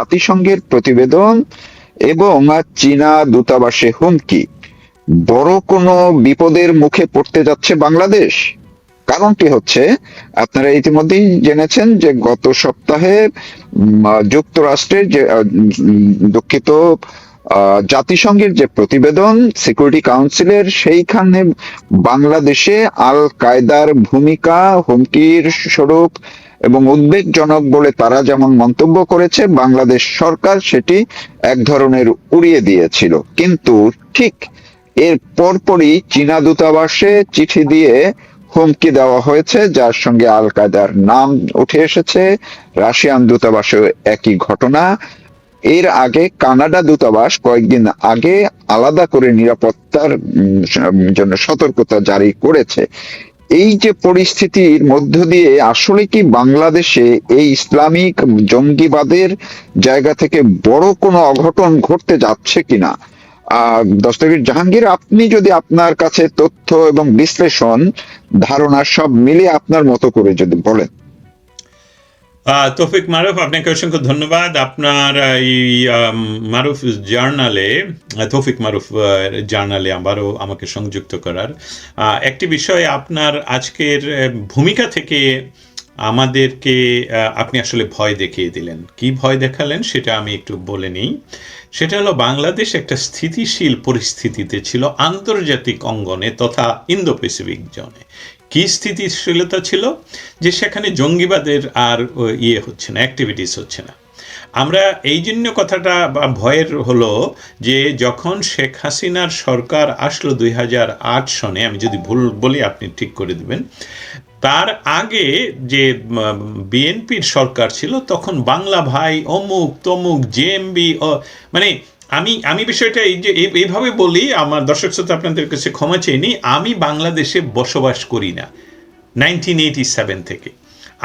জাতিসংঘের প্রতিবেদন এবং চীনা দূতাবাসে হুমকি, বড় কোনো বিপদের মুখে পড়তে যাচ্ছে বাংলাদেশ। কারণটি হচ্ছে, আপনারা ইতিমধ্যেই জেনেছেন যে গত সপ্তাহে যুক্তরাষ্ট্রের যে দুঃখিত জাতিসংঘের যে প্রতিবেদন সিকিউরিটি কাউন্সিলের, সেইখানে বাংলাদেশে আল কায়দার ভূমিকা হুমকির স্বরূপ এবং উদ্বেগজনক বলে তারা যেমন মন্তব্য করেছে, বাংলাদেশ সরকার সেটি এক ধরনের উড়িয়ে দিয়েছিল। কিন্তু ঠিক এর পরপরই চীনা দূতাবাসে চিঠি দিয়ে হুমকি দেওয়া হয়েছে, যার সঙ্গে আল কায়দার নাম উঠে এসেছে। রাশিয়ান দূতাবাসেও একই ঘটনা। এর আগে কানাডা দূতাবাস কয়েকদিন আগে আলাদা করে নিরাপত্তার জন্য সতর্কতা জারি করেছে। এই যে পরিস্থিতির মধ্য দিয়ে আসলে কি বাংলাদেশে এই ইসলামিক জঙ্গিবাদের জায়গা থেকে বড় কোনো অঘটন ঘটতে যাচ্ছে কিনা? দস্তগীর জাহাঙ্গীর, আপনি যদি আপনার কাছে তথ্য এবং বিশ্লেষণ ধারণা সব মিলিয়ে আপনার মতো করে যদি বলেন। তৌফিক মারুফ, আপনাকে অসংখ্য ধন্যবাদ। আপনার এই মারুফ জার্নালে, তৌফিক মারুফ জার্নালে আবারও আমাকে সংযুক্ত করার একটি বিষয়, আপনার আজকের ভূমিকা থেকে আমাদেরকে আপনি আসলে ভয় দেখিয়ে দিলেন। কি ভয় দেখালেন সেটা আমি একটু বলে নিই। সেটা হলো, বাংলাদেশ একটা স্থিতিশীল পরিস্থিতিতে ছিল আন্তর্জাতিক অঙ্গনে তথা ইন্দো প্যাসিফিক জোনে। কি স্থিতিশীলতা ছিল? যে সেখানে জঙ্গিবাদের আর হচ্ছে না, অ্যাক্টিভিটিস হচ্ছে না। আমরা এই জন্য কথাটা ভয়ের হলো যে যখন শেখ হাসিনার সরকার আসলো 2008 সনে, আমি যদি ভুল বলি আপনি ঠিক করে দিবেন, তার আগে যে বিএনপির সরকার ছিল তখন বাংলা ভাই অমুক তমুক জেএমবি, মানে আমি বিষয়টা এইভাবে বলি, আমার দর্শক শ্রোতা আপনাদের কাছে ক্ষমা চেয়ে, আমি বাংলাদেশে বসবাস করি না 1987 থেকে।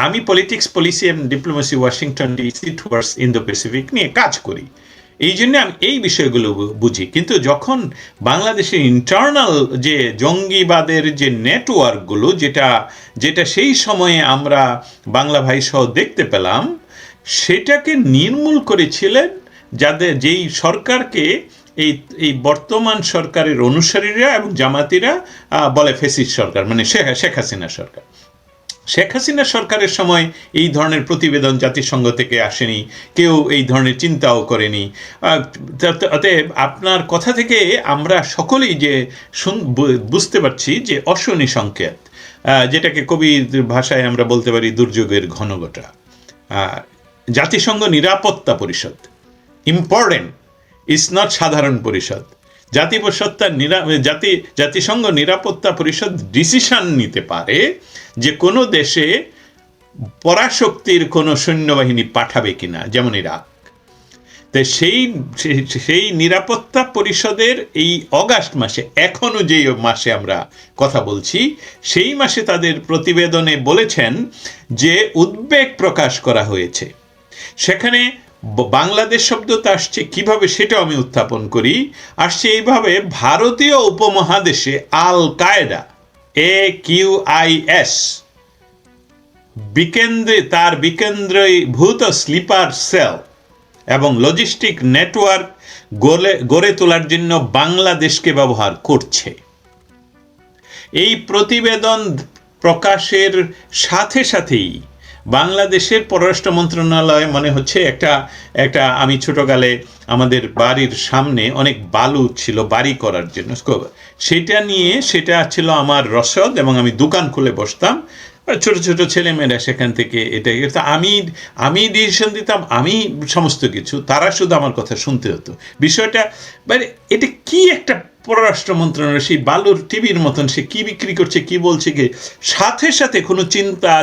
আমি পলিটিক্স, পলিসি এবং diplomacy Washington DC towards Indo Pacific নিয়ে কাজ করি, এই জন্য আমি এই বিষয়গুলো বুঝি। কিন্তু যখন বাংলাদেশের ইন্টারনাল যে জঙ্গিবাদের যে নেটওয়ার্কগুলো, যেটা সেই সময়ে আমরা বাংলা ভাই সহ দেখতে পেলাম, সেটাকে নির্মূল করেছিলেন যেই সরকারকে এই বর্তমান সরকারের অনুসারীরা এবং জামাতিরা বলে ফ্যাসিস্ট সরকার, মানে শেখ হাসিনা সরকার। শেখ হাসিনা সরকারের সময় এই ধরনের প্রতিবেদন জাতিসংঘ থেকে আসেনি, কেউ এই ধরনের চিন্তাও করেনি। অতএব আপনার কথা থেকে আমরা সকলেই যে বুঝতে পারছি যে অশনি সংকেত, যেটাকে কবির ভাষায় আমরা বলতে পারি দুর্যোগের ঘনঘটা। জাতিসংঘ নিরাপত্তা পরিষদ ইম্পর্টেন্ট, ইটস নট সাধারণ পরিষদ। জাতিসংঘ নিরাপত্তা পরিষদ ডিসিশন নিতে পারে যে কোনো দেশে পরাশক্তির কোনো সৈন্যবাহিনী পাঠাবে কিনা, যেমন ইরাক। তো সেই নিরাপত্তা পরিষদের এই অগাস্ট মাসে, এখনো যে মাসে আমরা কথা বলছি, সেই মাসে তাদের প্রতিবেদনে বলেছেন যে উদ্বেগ প্রকাশ করা হয়েছে। সেখানে বাংলাদেশ শব্দটা আসছে কিভাবে সেটাও আমি উত্থাপন করি। আসছে এইভাবে, ভারতীয় উপমহাদেশে আল কায়দা AQIS তার বিকেন্দ্রীভূত স্লিপার সেল এবং লজিস্টিক নেটওয়ার্ক গড়ে তোলার জন্য বাংলাদেশকে ব্যবহার করছে। এই প্রতিবেদন প্রকাশের সাথে সাথেই বাংলাদেশের পররাষ্ট্র মন্ত্রণালয়, মনে হচ্ছে একটা আমি ছোটকালে আমাদের বাড়ির সামনে অনেক বালু ছিল বাড়ি করার জন্য, সেটা ছিল আমার রসদ, এবং আমি দোকান খুলে বসতাম, ছোট ছোট ছেলেমেয়েরা সেখান থেকে এটা আমি ডিসিশন দিতাম, আমি সমস্ত কিছু, তারা শুধু আমার কথা শুনতে হতো। বিষয়টা মানে এটা কি একটা পররাষ্ট্র মন্ত্রণালয় সেই বালুর টিভির মতন, সে কি বিক্রি করছে, কি বলছে, কি সাথে সাথে কোনো চিন্তা,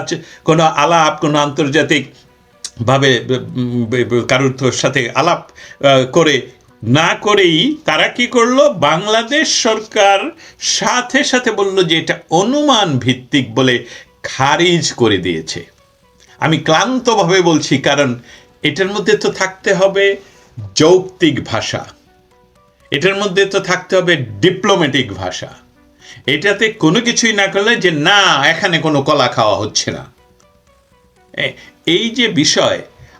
কোনো আলাপ, কোনো আন্তর্জাতিক ভাবে কারোর সাথে আলাপ করে না করেই তারা কি করলো, বাংলাদেশ সরকার সাথে সাথে বলল যে এটা অনুমান ভিত্তিক বলে খারিজ করে দিয়েছে। আমি ক্লান্তভাবে বলছি, কারণ এটার মধ্যে তো থাকতে হবে যৌক্তিক ভাষা, এটার মধ্যে তো থাকতে হবে ডিপ্লোম্যাটিক ভাষা। এটাতে কোনো কিছুই না করলে যে না, এখানে কোনো কলা খাওয়া হচ্ছে না, এই যে বিষয়,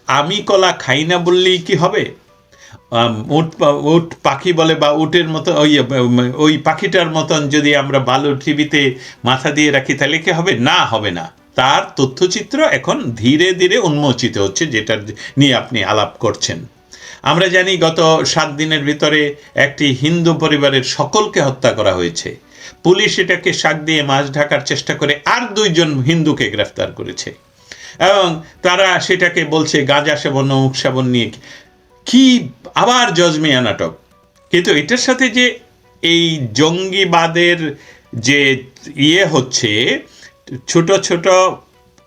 আমি কলা খাই না বললেই কি হবে? উট পাখি বলে বা উটের মতো ওই পাখিটার মতন যদি আমরা বালুর টিভিতে মাথা দিয়ে রাখি তাহলে কি হবে? না, হবে না। তার তথ্যচিত্র এখন ধীরে ধীরে উন্মোচিত হচ্ছে, যেটা নিয়ে আপনি আলাপ করছেন। আমরা জানি গত 7 দিনের ভিতরে একটি হিন্দু পরিবারের সকলকে হত্যা করা হয়েছে। পুলিশ এটাকে শাক দিয়ে মাছ ঢাকার চেষ্টা করে আর 2 জন হিন্দুকে গ্রেফতার করেছে, এবং তারা সেটাকে বলছে গাঁজা সেবন অমুক সেবন নিয়ে কি আবার জজমিয়া নাটক। কিন্তু এটার সাথে যে এই জঙ্গিবাদের যে হচ্ছে, ছোট ছোট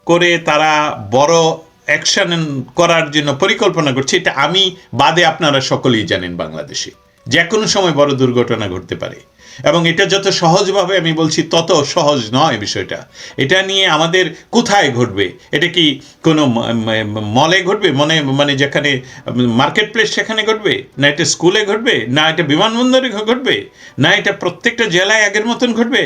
করে তারা বড় অ্যাকশন করার জন্য পরিকল্পনা করছে, এটা আমি বাদে আপনারা সকলেই জানেন বাংলাদেশে যে কোনো সময় বড় দুর্ঘটনা ঘটতে পারে। এবং এটা যত সহজভাবে আমি বলছি তত সহজ নয় বিষয়টা। এটা নিয়ে আমাদের কোথায় ঘটবে? এটা কি কোনো মলে ঘটবে, মানে যেখানে মার্কেট প্লেস সেখানে ঘটবে, না এটা স্কুলে ঘটবে, না এটা বিমানবন্দরে ঘটবে, না এটা প্রত্যেকটা জেলায় আগের মতন ঘটবে?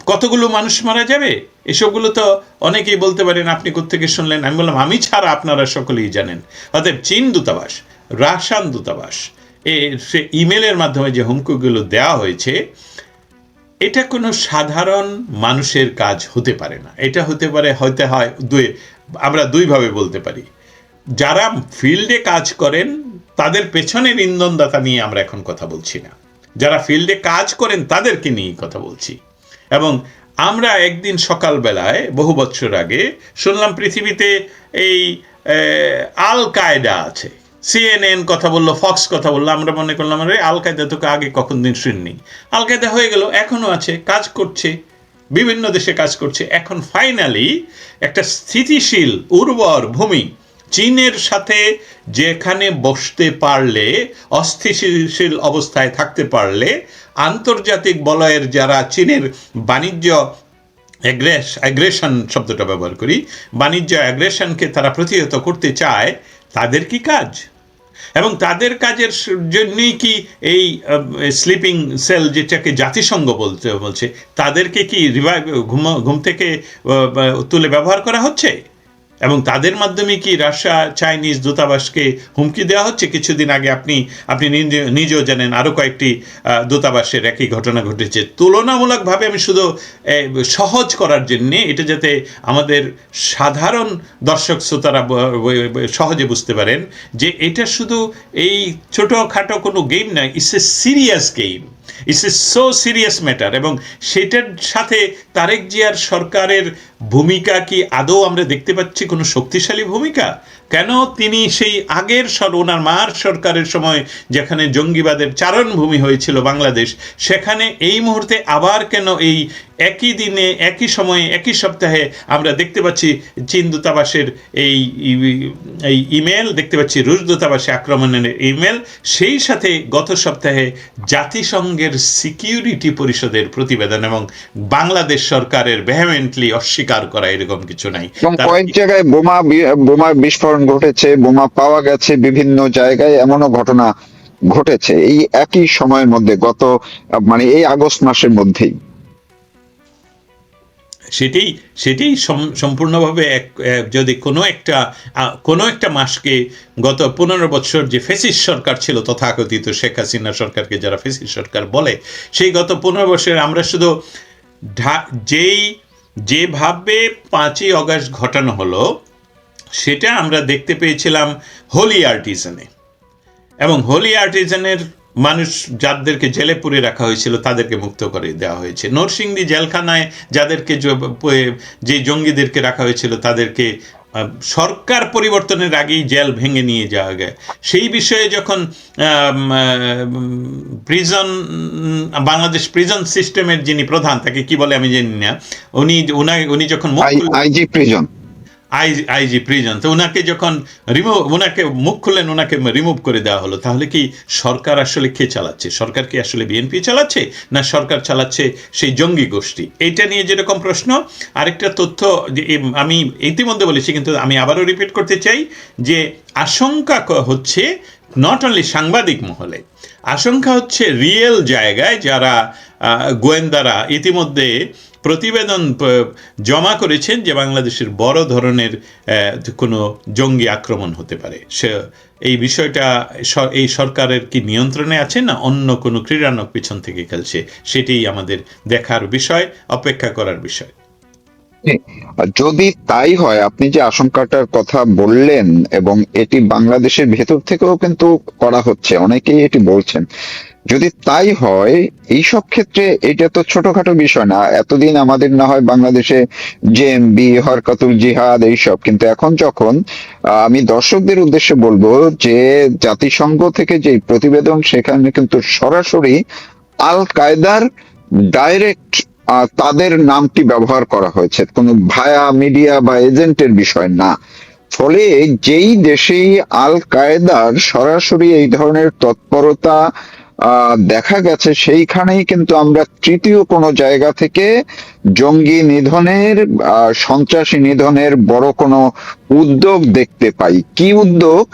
কতগুলো মানুষ মারা যাবে? এসবগুলো তো অনেকেই বলতে পারেন আপনি কোত্থেকে শুনলেন। আমি বললাম আমি ছাড়া আপনারা সকলেই জানেন। অতএব চীন দূতাবাস, রাশিয়ান দূতাবাস, সে ইমেলের মাধ্যমে যে হুমকিগুলো দেওয়া হয়েছে, এটা কোনো সাধারণ মানুষের কাজ হতে পারে না। এটা হতে হয় আমরা দুইভাবে বলতে পারি। যারা ফিল্ডে কাজ করেন তাদের পেছনের ইন্ধনদাতা নিয়ে আমরা এখন কথা বলছি না, যারা ফিল্ডে কাজ করেন তাদেরকে নিয়ে কথা বলছি। এবং আমরা একদিন সকালবেলায় বহু বছর আগে শুনলাম পৃথিবীতে এই আল কায়দা আছে। সিএনএন কথা বললো, ফক্স কথা বললো, আমরা মনে করলাম আরে আল কায়দা তোকে আগে কখন দিন শুননি। আল কায়দা হয়ে গেল, এখনো আছে, কাজ করছে, বিভিন্ন দেশে কাজ করছে। এখন ফাইনালি একটা স্থিতিশীল উর্বর ভূমি চীনের সাথে যেখানে বসতে পারলে, অস্থিতিশীল অবস্থায় থাকতে পারলে, আন্তর্জাতিক বলয়ের যারা চীনের বাণিজ্য অ্যাগ্রেশন শব্দটা ব্যবহার করি, বাণিজ্য অ্যাগ্রেশনকে তারা প্রতিহত করতে চায়, তাদের কি কাজ? এবং তাদের কাজের জন্যই কি এই স্লিপিং সেল, যেটাকে জাতিসংঘ বলছে, তাদেরকে কি ঘুম থেকে তুলে ব্যবহার করা হচ্ছে? এবং তাদের মাধ্যমে কি রাশিয়া চাইনিজ দূতাবাসকে হুমকি দেওয়া হচ্ছে? কিছুদিন আগে আপনি নিজেও জানেন আরও কয়েকটি দূতাবাসের একই ঘটনা ঘটেছে। তুলনামূলকভাবে আমি শুধু সহজ করার জন্যে, এটা যাতে আমাদের সাধারণ দর্শক শ্রোতারা সহজে বুঝতে পারেন যে এটা শুধু এই ছোটোখাটো কোনো গেম নয়, it's a serious game, it's a so serious matter. এবং সেটার সাথে তারেক জিয়ার সরকারের ভূমিকা কি আদৌ আমরা দেখতে পাচ্ছি কোনো শক্তিশালী ভূমিকা? কেন তিনি সেই আগের ওনার মার সরকারের সময় যেখানে জঙ্গিবাদের চারণভূমি হয়েছিল বাংলাদেশ, সেখানে এই মুহূর্তে আবার কেন এই একই দিনে, একই সময়ে, একই সপ্তাহে আমরা দেখতে পাচ্ছি চীন দূতাবাসের এই ইমেল, দেখতে পাচ্ছি রুশ দূতাবাসে আক্রমণের ইমেল, সেই সাথে গত সপ্তাহে জাতিসংঘের সিকিউরিটি পরিষদের প্রতিবেদন, এবং বাংলাদেশ সরকারের ভেহেমেন্টলি অস্বীকার করা এরকম কিছু নাই। কয়েক জায়গায় বোমা বিস্ফোরণ ঘটেছে, বোমা পাওয়া গেছে বিভিন্ন জায়গায়, এমনও ঘটনা ঘটেছে এই একই সময়ের মধ্যে, মানে এই আগস্ট মাসের মধ্যেই। সেটাই সম্পূর্ণভাবে যদি কোনো একটা মাসকে, গত 15 বছর যে ফেসিস্ট সরকার ছিল, তথাকথিত শেখ হাসিনা সরকারকে যারা ফেসিস্ট সরকার বলে, সেই গত 15 বছর আমরা শুধু যেভাবে 5ই অগস্ট ঘটানো হলো সেটা আমরা দেখতে পেয়েছিলাম হোলি আর্টিজানে। এবং হোলি আর্টিজানের মানুষ যাদেরকে জেলে পুরে রাখা হয়েছিল তাদেরকে মুক্ত করে দেওয়া হয়েছে। নরসিংদী জেলখানায় যাদেরকে, যে জঙ্গিদেরকে রাখা হয়েছিল তাদেরকে সরকার পরিবর্তনের আগেই জেল ভেঙে নিয়ে যাওয়া যায়। সেই বিষয়ে যখন বাংলাদেশ প্রিজন সিস্টেমের যিনি প্রধান, তাকে কি বলে আমি জানি না, উনি যখন আইজি প্রিজন, তো ওনাকে যখন ওনাকে মুখ খুললেন, ওনাকে রিমুভ করে দেওয়া হলো। তাহলে কি সরকার আসলে কে চালাচ্ছে? সরকার কি আসলে বিএনপি চালাচ্ছে, না সরকার চালাচ্ছে সেই জঙ্গি গোষ্ঠী? এইটা নিয়ে যেরকম প্রশ্ন, আরেকটা তথ্য আমি ইতিমধ্যে বলেছি কিন্তু আমি আবারও রিপিট করতে চাই, যে আশঙ্কা হচ্ছে নট অনলি সাংবাদিক মহলে, আশঙ্কা হচ্ছে রিয়েল জায়গায় যারা গোয়েন্দারা ইতিমধ্যে প্রতিবেদন জমা করেছেন যে বাংলাদেশের বড় ধরনের কোনো জঙ্গি আক্রমণ হতে পারে। সে এই বিষয়টা এই সরকারের কি নিয়ন্ত্রণে আছে না অন্য কোনো ক্রীড়ানক পিছন থেকে খেলছে, সেটাই আমাদের দেখার বিষয়, অপেক্ষা করার বিষয়। যদি তাই হয়, আপনি যে আশঙ্কাটার কথা বললেন এবং এটি বাংলাদেশের ভেতর থেকেও কিন্তু করা হচ্ছে, অনেকেই এটি বলছেন, যদি তাই হয় এইসব ক্ষেত্রে এটা তো ছোটখাটো বিষয় না। এতদিন আমাদের না হয় বাংলাদেশে জেএমবি, হরকাতুল জিহাদ এইসব, কিন্তু এখন যখন আমি দর্শকদের উদ্দেশ্যে বলবো যে জাতিসংঘ থেকে যে প্রতিবেদন, সেখানে কিন্তু সরাসরি আল কায়দার ডাইরেক্ট তাদের নামটি ব্যবহার করা হয়েছে, কোনো ভায়া মিডিয়া বা এজেন্টের বিষয় না। ফলে যেই দেশেই আল কায়দার সরাসরি এই ধরনের তৎপরতা দেখা গেছে, সেইখানেই কিন্তু আমরা তৃতীয় কোনো জায়গা থেকে জঙ্গি নিধনের, সন্ত্রাসী নিধনের বড় কোনো উদ্যোগ দেখতে পাই। কি উদ্যোগ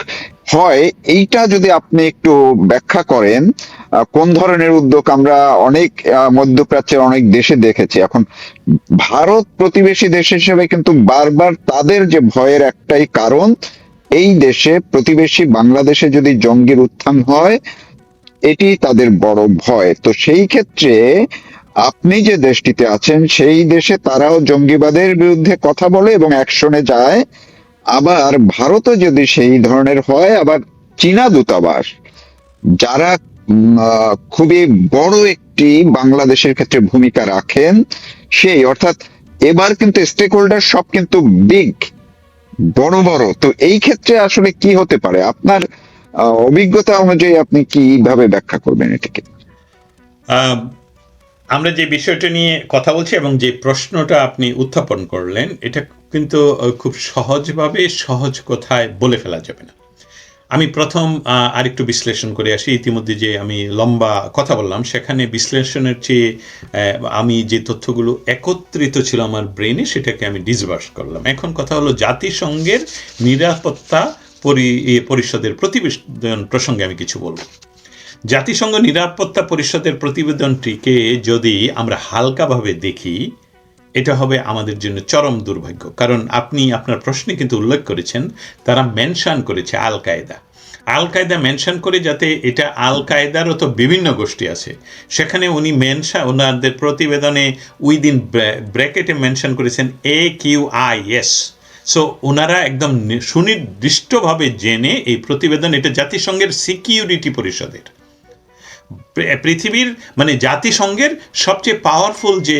হয় এইটা যদি আপনি একটু ব্যাখ্যা করেন, কোন ধরনের উদ্যোগ আমরা অনেক মধ্যপ্রাচ্যের অনেক দেশে দেখেছি। এখন ভারত প্রতিবেশী দেশ হিসেবে কিন্তু বারবার তাদের যে ভয়ের একটাই কারণ, এই দেশে প্রতিবেশী বাংলাদেশে যদি জঙ্গির উত্থান হয়, এটি তাদের বড় ভয়। তো সেই ক্ষেত্রে আপনি যে দেশটিতে আছেন, সেই দেশে তারাও জঙ্গিবাদের বিরুদ্ধে কথা বলে এবং অ্যাকশনে যায়। আবার ভারতও যদি সেই ধরনের হয়, আবার চীনা দূতাবাস, যারা খুবই বড় একটি বাংলাদেশের ক্ষেত্রে ভূমিকা রাখেন, সেই অর্থাৎ এবার কিন্তু স্টেক হোল্ডার সব কিন্তু বিগ, বড় বড়। তো এই ক্ষেত্রে আসলে কি হতে পারে আপনার অভিজ্ঞতা অনুযায়ী, আপনি কিভাবে ব্যাখ্যা করবেন এটাকে? আমরা যে বিষয়টা নিয়ে কথা বলছি এবং যে প্রশ্নটা আপনি উত্থাপন করলেন, এটা কিন্তু খুব সহজভাবে সহজ কথায় বলে ফেলা যাবে না। আমি প্রথম আরেকটু বিশ্লেষণ করে আসি। ইতিমধ্যে যে আমি লম্বা কথা বললাম, সেখানে বিশ্লেষণের চেয়ে আমি যে তথ্যগুলো একত্রিত ছিল আমার ব্রেনে, সেটাকে আমি ডিসবার্স করলাম। এখন কথা হলো জাতিসংঘের নিরাপত্তা পরিষদের প্রতিবেদন প্রসঙ্গে আমি কিছু বলব। জাতিসংঘ নিরাপত্তা পরিষদের প্রতিবেদনটিকে যদি আমরা হালকাভাবে দেখি, এটা হবে আমাদের জন্য চরম দুর্ভাগ্য। কারণ আপনি আপনার প্রশ্নে কিন্তু উল্লেখ করেছেন, তারা মেনশন করেছে আল কায়দা। আল কায়দা মেনশন করে, যাতে এটা আল কায়দারও তো বিভিন্ন গোষ্ঠী আছে, সেখানে উনি ওনাদের প্রতিবেদনে উইদিন ব্র্যাকেটে মেনশন করেছেন AQIS। সো ওনারা একদম সুনির্দিষ্টভাবে জেনে এই প্রতিবেদন, এটা জাতিসংঘের সিকিউরিটি পরিষদের, পৃথিবীর মানে জাতিসংঘের সবচেয়ে পাওয়ারফুল যে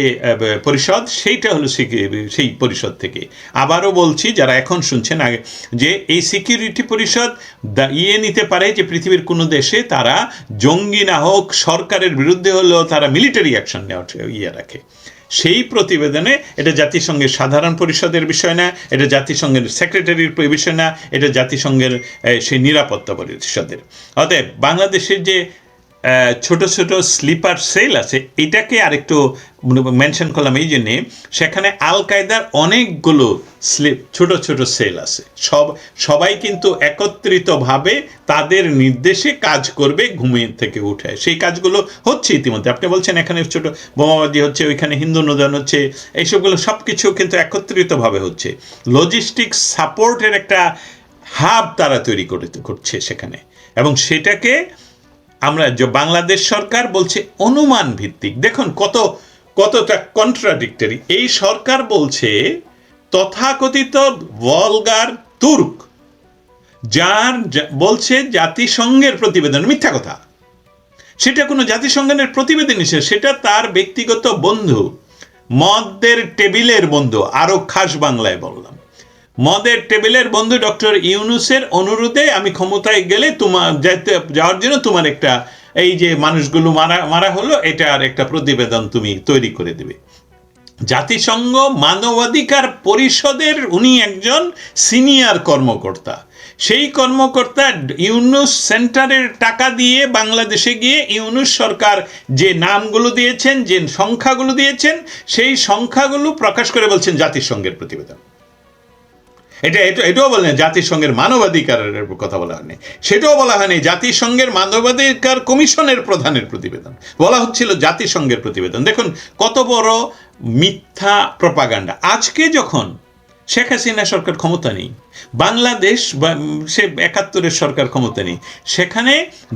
পরিষদ, সেইটা হলো সেই পরিষদ থেকে। আবারও বলছি, যারা এখন শুনছেন আগে, যে এই সিকিউরিটি পরিষদ নিতে পারে যে পৃথিবীর কোনো দেশে তারা জঙ্গি না হোক, সরকারের বিরুদ্ধে হলেও তারা মিলিটারি অ্যাকশন নেওয়ার রাখে। সেই প্রতিবেদনে এটা জাতিসংঘের সাধারণ পরিষদের বিষয় না, এটা জাতিসংঘের সেক্রেটারির বিষয় না, এটা জাতিসংঘের সেই নিরাপত্তা পরিষদের। অতএব বাংলাদেশের যে ছোট ছোট স্লিপার সেল আছে, এটাকে আরেকটু মেনশন করলাম এই জন্যে, সেখানে আল কায়দার অনেকগুলো ছোট ছোট সেল আছে। সবাই কিন্তু একত্রিতভাবে তাদের নির্দেশে কাজ করবে, ঘুমিয়ে থেকে উঠে। সেই কাজগুলো হচ্ছে ইতিমধ্যে। আপনি বলছেন এখানে ছোট বোমাবাজি হচ্ছে, ওইখানে হিন্দু নদান হচ্ছে, এইসবগুলো সব কিছু কিন্তু একত্রিতভাবে হচ্ছে। লজিস্টিক্স সাপোর্টের একটা হাব তারা তৈরি করছে সেখানে, এবং সেটাকে আমরা বাংলাদেশ সরকার বলছে অনুমান ভিত্তিক। দেখুন কতটা কন্ট্রাডিক্টরি। এই সরকার বলছে তথাকথিত ভলগার তুর্ক, যার বলছে জাতিসংঘের প্রতিবেদন মিথ্যা কথা, সেটা কোনো জাতিসংঘের প্রতিবেদন হিসেবে, সেটা তার ব্যক্তিগত বন্ধু, মদের টেবিলের বন্ধু, আরো খাস বাংলায় বললাম, মদের টেবিলের বন্ধু ডক্টর ইউনূসের অনুরোধে আমি ক্ষমতায় গেলে যাওয়ার জন্য তোমার একটা, এই যে মানুষগুলো মারা হলো, এটার একটা প্রতিবেদন তুমি তৈরি করে দেবে। জাতিসংঘ মানবাধিকার পরিষদের উনি একজন সিনিয়র কর্মকর্তা। সেই কর্মকর্তা ইউনূস সেন্টারের টাকা দিয়ে বাংলাদেশে গিয়ে ইউনূস সরকার যে নামগুলো দিয়েছেন, যে সংখ্যাগুলো দিয়েছেন, সেই সংখ্যাগুলো প্রকাশ করে বলছেন জাতিসংঘের প্রতিবেদন। এটাও বলেন জাতিসংঘের মানবাধিকারের কথা বলা হয়নি, সেটাও বলা হয়নি জাতিসংঘের মানবাধিকার কমিশনের প্রধানের প্রতিবেদন, বলা হচ্ছিল জাতিসংঘের প্রতিবেদন। দেখুন কত বড় মিথ্যা প্রপাগান্ডা। আজকে যখন শেখ হাসিনা সরকার ক্ষমতা নেই, বাংলাদেশ বা সে ৭১-এর সরকার ক্ষমতা নেই, সেখানে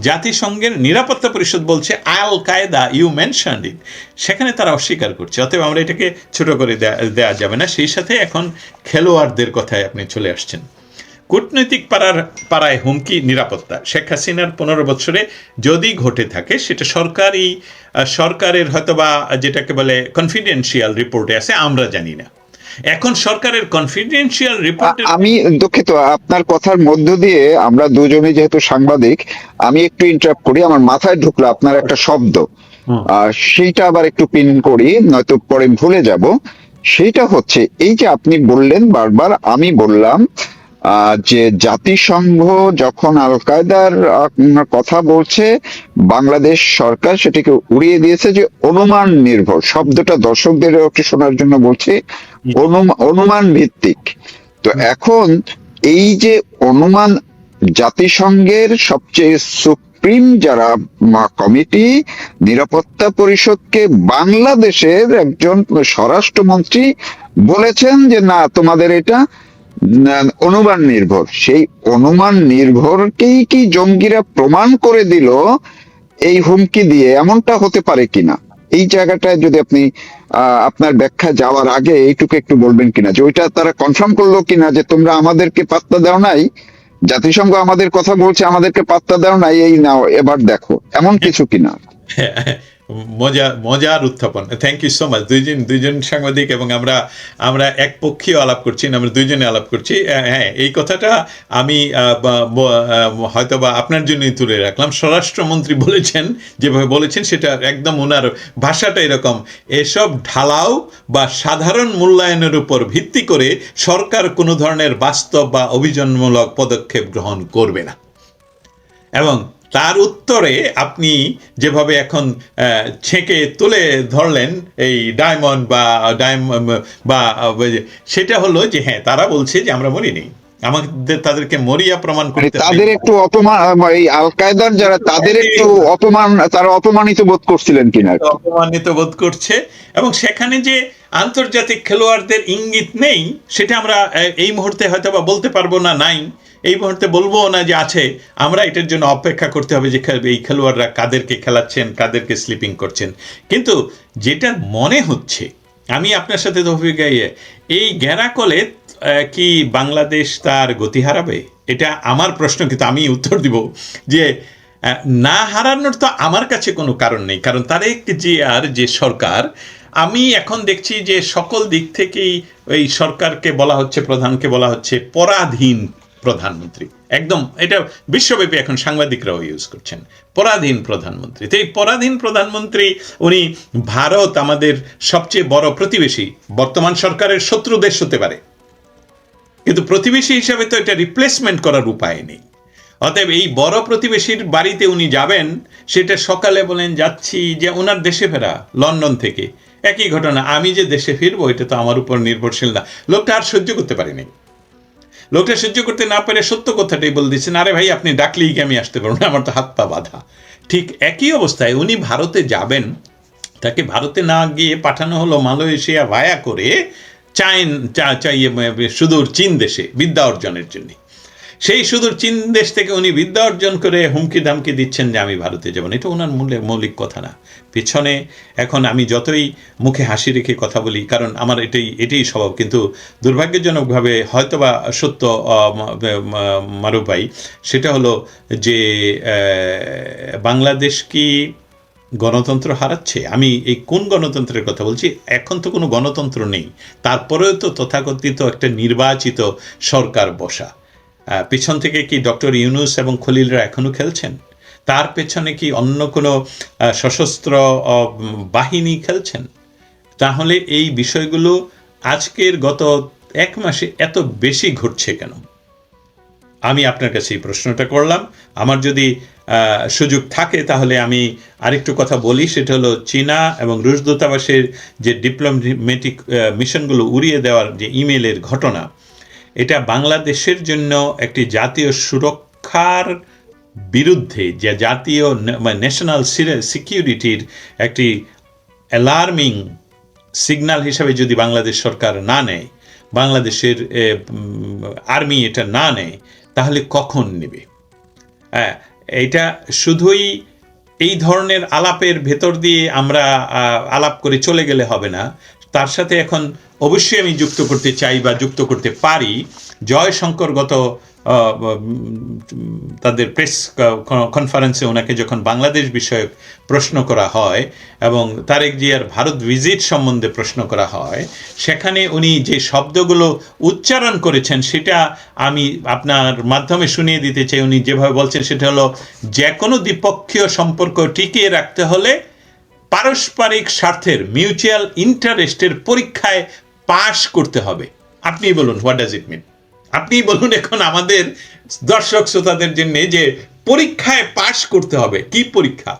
জাতিসংঘের নিরাপত্তা পরিষদ বলছে আল কায়দা, ইউ মেনশনড ইট, সেখানে তারা অস্বীকার করছে। অতএব আমরা এটাকে ছোট করে দেওয়া যাবে না। সেই সাথে এখন খেলোয়াড়দের কথায় আপনি চলে আসছেন। কূটনৈতিক পাড়ায় হুমকি নিরাপত্তা শেখ হাসিনার ১৫ বছরে যদি ঘটে থাকে, সেটা সরকারের হয়তোবা যেটাকে বলে কনফিডেন্সিয়াল রিপোর্টে আছে, আমরা জানি না। এখন সরকারের কনফিডেন্সিয়াল রিপোর্টের আমি দুঃখিত, আপনার কথার মধ্য দিয়ে আমরা দুজনে যেহেতু সাংবাদিক, আমি একটু ইন্টারাপ্ট করি। আমার মাথায় ঢুকলো আপনার একটা শব্দ, সেইটা আবার একটু পিন করি, নয়তো পরে ভুলে যাব। সেইটা হচ্ছে এই যে আপনি বললেন বারবার, আমি বললাম যে জাতিসংঘ যখন আল কায়দার কথা বলছে, বাংলাদেশ সরকার সেটাকে উড়িয়ে দিয়েছে যে অনুমান নির্ভর। শব্দটা দর্শকদের একটু শোনার জন্য বলছি, অনুমান ভিত্তিক। তো এখন এই যে অনুমান, জাতিসংঘের সবচেয়ে সুপ্রিম যারা কমিটি, নিরাপত্তা পরিষদকে বাংলাদেশের একজন স্বরাষ্ট্রমন্ত্রী বলেছেন যে না, তোমাদের এটা অনুমান নির্ভর। সেই অনুমান নির্ভরকেই কি জঙ্গিরা প্রমাণ করে দিল এই হুমকি দিয়ে? এমনটা হতে পারে কিনা, এই জায়গাটায় যদি আপনি আপনার ব্যাখ্যা যাওয়ার আগে এইটুকু একটু বলবেন কিনা, যে ওইটা তারা কনফার্ম করলো কিনা যে তোমরা আমাদেরকে পাত্তা দাও নাই, জাতিসংঘ আমাদের কথা বলছে, আমাদেরকে পাত্তা দাও নাই, এই নাও এবার দেখো, এমন কিছু কিনা? মজার উত্থাপন। Thank you so much. দুইজন সাংবাদিক এবং আমরা একপক্ষীয় আলাপ করছি না, আমরা দুইজনে আলাপ করছি। হ্যাঁ, এই কথাটা আমি হয়তো বা আপনার জন্যই তুলে রাখলাম। স্বরাষ্ট্রমন্ত্রী বলেছেন, যেভাবে বলেছেন সেটা একদম ওনার ভাষাটা এরকম, এসব ঢালাও বা সাধারণ মূল্যায়নের উপর ভিত্তি করে সরকার কোনো ধরনের বাস্তব বা অভিযানমূলক পদক্ষেপ গ্রহণ করবে না। এবং তার উত্তরে আপনি যেভাবে এখন ছেঁকে তুলে ধরলেন এই ডায়মন্ড বা সেটা হলো যে হ্যাঁ, তারা বলছে যে আমরা মরিনি, আমাদের তাদেরকে মরিয়া প্রমাণ করতে তাদের একটু অপমান, এই আল কায়দার যারা, তাদের একটু অপমান, তারা অপমানিত বোধ করছিলেন কিনা, অপমানিত বোধ করছে। এবং সেখানে যে আন্তর্জাতিক খেলোয়াড়দের ইঙ্গিত নেই, সেটা আমরা এই মুহূর্তে হয়তো বা বলতে পারবো না নাই, এই মুহূর্তে বলবো না যে আছে। আমরা এটার জন্য অপেক্ষা করতে হবে যে এই খেলোয়াড়রা কাদেরকে খেলাচ্ছেন, কাদেরকে স্লিপিং করছেন। কিন্তু যেটা মনে হচ্ছে, আমি আপনার সাথে তৌফিক গাইয়ে, এই গ্যারাকলে কি বাংলাদেশ তার গতি হারাবে? এটা আমার প্রশ্ন, কিন্তু আমি উত্তর দিব যে না হারানোর তো আমার কাছে কোনো কারণ নেই। কারণ তারেক জিয়ার যে সরকার, আমি এখন দেখছি যে সকল দিক থেকেই এই সরকারকে বলা হচ্ছে, প্রধানকে বলা হচ্ছে পরাধীন প্রধানমন্ত্রী। একদম এটা বিশ্বব্যাপী এখন সাংবাদিকরাও ইউজ করছেন, পরাধীন প্রধানমন্ত্রী। তো এই পরাধীন প্রধানমন্ত্রী, উনি ভারত আমাদের সবচেয়ে বড় প্রতিবেশী, বর্তমান সরকারের শত্রু দেশ হতে পারে, কিন্তু প্রতিবেশী হিসাবে তো এটা রিপ্লেসমেন্ট করার উপায় নেই। অতএব এই বড় প্রতিবেশীর বাড়িতে উনি যাবেন, সেটা সকালে বলেন যাচ্ছি, যে ওনার দেশে ফেরা লন্ডন থেকে, একই ঘটনা, আমি যে দেশে ফিরবো এটা তো আমার উপর নির্ভরশীল না। লোকটা আর সহ্য করতে পারেনি। লোকটা সহ্য করতে না পারে সত্য কথাটাই বলে দিচ্ছেন, আরে ভাই আপনি ডাকলেই কি আমি আসতে পারবো না, আমার তো হাত পা বাঁধা। ঠিক একই অবস্থায় উনি ভারতে যাবেন, তাকে ভারতে না গিয়ে পাঠানো হলো মালয়েশিয়া ভায়া করে সুদূর চীন দেশে বিদ্যা অর্জনের জন্য। সেই সুদূর চীন দেশ থেকে উনি বিদ্যা অর্জন করে হুমকি ধামকি দিচ্ছেন যে আমি ভারতে যাব না। এটা ওনার মৌলিক কথা না। পেছনে এখন আমি যতই মুখে হাসি রেখে কথা বলি, কারণ আমার এটাই স্বভাব, কিন্তু দুর্ভাগ্যজনকভাবে হয়তোবা সত্য মারুফ ভাই, সেটা হলো যে বাংলাদেশ কি গণতন্ত্র হারাচ্ছে? আমি এই কোন গণতন্ত্রের কথা বলছি? এখন তো কোনো গণতন্ত্র নেই, তারপরেও তো তথাকথিত একটা নির্বাচিত সরকার বসা। পিছন থেকে কি ডক্টর ইউনূস এবং খলিলরা এখনো খেলছেন? তার পেছনে কি অন্য কোনো সশস্ত্র বাহিনী খেলছেন? তাহলে এই বিষয়গুলো আজকের গত 1 মাসে এত বেশি ঘটছে কেন? আমি আপনার কাছে এই প্রশ্নটা করলাম। আমার যদি সুযোগ থাকে তাহলে আমি আরেকটু কথা বলি, সেটা হলো চীনা এবং রুশ দূতাবাসের যে ডিপ্লোম্যাটিক মিশনগুলো উড়িয়ে দেওয়ার যে ইমেলের ঘটনা, এটা বাংলাদেশের জন্য একটি জাতীয় সুরক্ষার বিরুদ্ধে, যে জাতীয় ন্যাশনাল সিকিউরিটির একটি অ্যালার্মিং সিগন্যাল হিসাবে যদি বাংলাদেশ সরকার না নেয়, বাংলাদেশের আর্মি এটা না নেয়, তাহলে কখন নেবে? হ্যাঁ, এটা শুধুই এই ধরনের আলাপের ভেতর দিয়ে আমরা আলাপ করে চলে গেলে হবে না। তার সাথে এখন অবশ্যই আমি যুক্ত করতে চাই বা যুক্ত করতে পারি, জয়শঙ্কর গত তাদের প্রেস কনফারেন্সে ওনাকে যখন বাংলাদেশ বিষয়ক প্রশ্ন করা হয় এবং তারেক জিয়ার ভারত ভিজিট সম্বন্ধে প্রশ্ন করা হয়, সেখানে উনি যে শব্দগুলো উচ্চারণ করেছেন সেটা আমি আপনার মাধ্যমে শুনিয়ে দিতে চাই। উনি যেভাবে বলছেন সেটা হলো, যে কোনো দ্বিপক্ষীয় সম্পর্ক টিকিয়ে রাখতে হলে পারস্পরিক স্বার্থের, মিউচুয়াল ইন্টারেস্টের পরীক্ষায় পাশ করতে হবে। আপনি বলুন, হোয়াট ডাজ ইট মিন? আপনি বলুন এখন আমাদের দর্শক শ্রোতাদের জন্য, যে পরীক্ষায় পাশ করতে হবে। কি পরীক্ষা?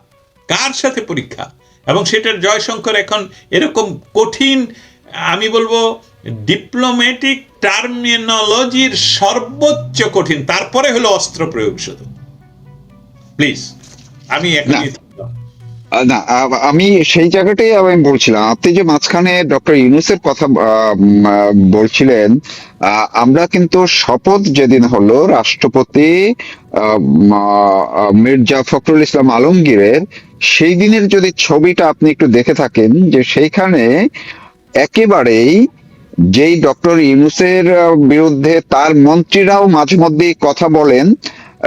কার সাথে পরীক্ষা? এবং সেটার জয়শঙ্কর এখন এরকম কঠিন, আমি বলবো ডিপ্লোম্যাটিক টার্মিনোলজির সর্বোচ্চ কঠিন, তারপরে হলো অস্ত্র প্রয়োগ। শুধু প্লিজ, আমি এখনই না, আমি সেই জায়গাটাই আমি বলছিলাম। আপনি যে মাঝখানে ডক্টর ইউনূসের কথা বলছিলেন, আমরা কিন্তু শপথ যেদিন হলো রাষ্ট্রপতি মির্জা ফখরুল ইসলাম আলমগীরের, সেই দিনের যদি ছবিটা আপনি একটু দেখে থাকেন, যে সেইখানে একেবারেই যেই ডক্টর ইউনূসের বিরুদ্ধে তার মন্ত্রীরাও মাঝে মধ্যেই কথা বলেন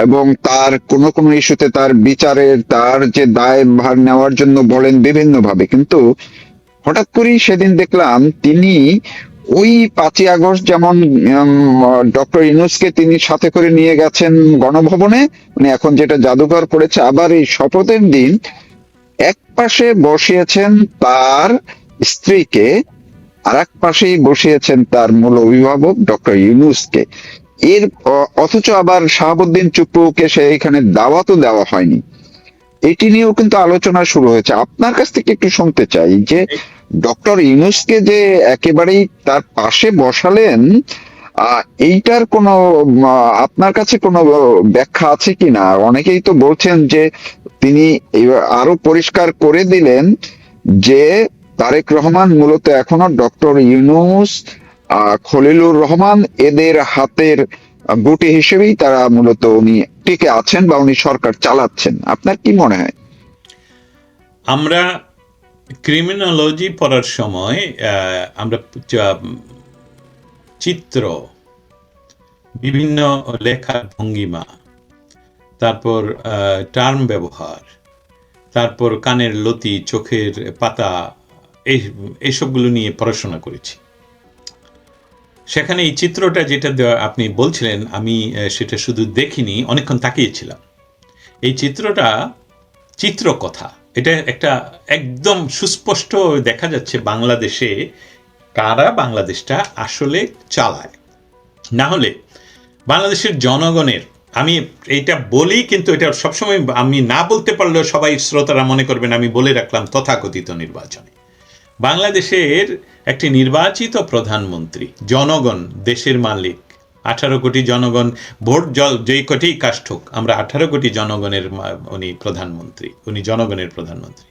এবং তার কোন কোন ইস্যুতে তার বিচারের, তার যে দায়ভার নেওয়ার জন্য বলেন বিভিন্ন ভাবে, কিন্তু হঠাৎ করেই সেদিন দেখলাম তিনি ওই 5ই আগস্ট যেমন ডক্টর ইউনূসকে তিনি সাথে করে নিয়ে গেছেন গণভবনে, মানে এখন যেটা জাদুঘর পড়েছে, আবার এই শপথের দিন এক পাশে বসিয়েছেন তার স্ত্রীকে, আর এক পাশেই বসিয়েছেন তার মূল অভিভাবক ডক্টর ইউনূসকে। এর অথচ আবার শাহাবুদ্দিন চুপ্পুকে সেইখানে দাওয়াতও দেওয়া হয়নি। এটি নিয়েও কিন্তু আলোচনা শুরু হয়েছে। আপনার কাছ থেকে একটু শুনতে চাই যে ডক্টর ইউনূসকে যে একেবারেই তার পাশে বসালেন, এইটার কোনো আপনার কাছে কোনো ব্যাখ্যা আছে কিনা? অনেকেই তো বলছেন যে তিনি আরো পরিষ্কার করে দিলেন যে তারেক রহমান মূলত এখনো ডক্টর ইউনূস, খলিলুর রহমান এদের হাতের গুটি হিসেবেই তারা মূলত উনি টিকে আছেন বা উনি সরকার চালাচ্ছেন। আপনার কি মনে হয়? আমরা ক্রিমিনোলজি পড়ার সময় আমরা চিত্র, বিভিন্ন লেখার ভঙ্গিমা, তারপর টার্ম ব্যবহার, তারপর কানের লতি, চোখের পাতা, এইসবগুলো নিয়ে পড়াশোনা করেছি। সেখানে এই চিত্রটা যেটা আপনি বলছিলেন, আমি সেটা শুধু দেখিনি, অনেকক্ষণ তাকিয়েছিলাম। এই চিত্রটা চিত্রকথা, এটা একটা একদম সুস্পষ্ট দেখা যাচ্ছে বাংলাদেশে কারা বাংলাদেশটা আসলে চালায়। না হলে বাংলাদেশের জনগণের, আমি এইটা বলি কিন্তু এটা সবসময় আমি না বলতে পারলেও সবাই শ্রোতারা মনে করবেন আমি বলে রাখলাম তথাকথিত নির্বাচনে। বাংলাদেশের একটি নির্বাচিত প্রধানমন্ত্রী, জনগণ দেশের মালিক, 18 কোটি জনগণ ভোট যেই কোটি কাষ্ট হোক, আমরা 18 কোটি জনগণের উনি প্রধানমন্ত্রী, উনি জনগণের প্রধানমন্ত্রী।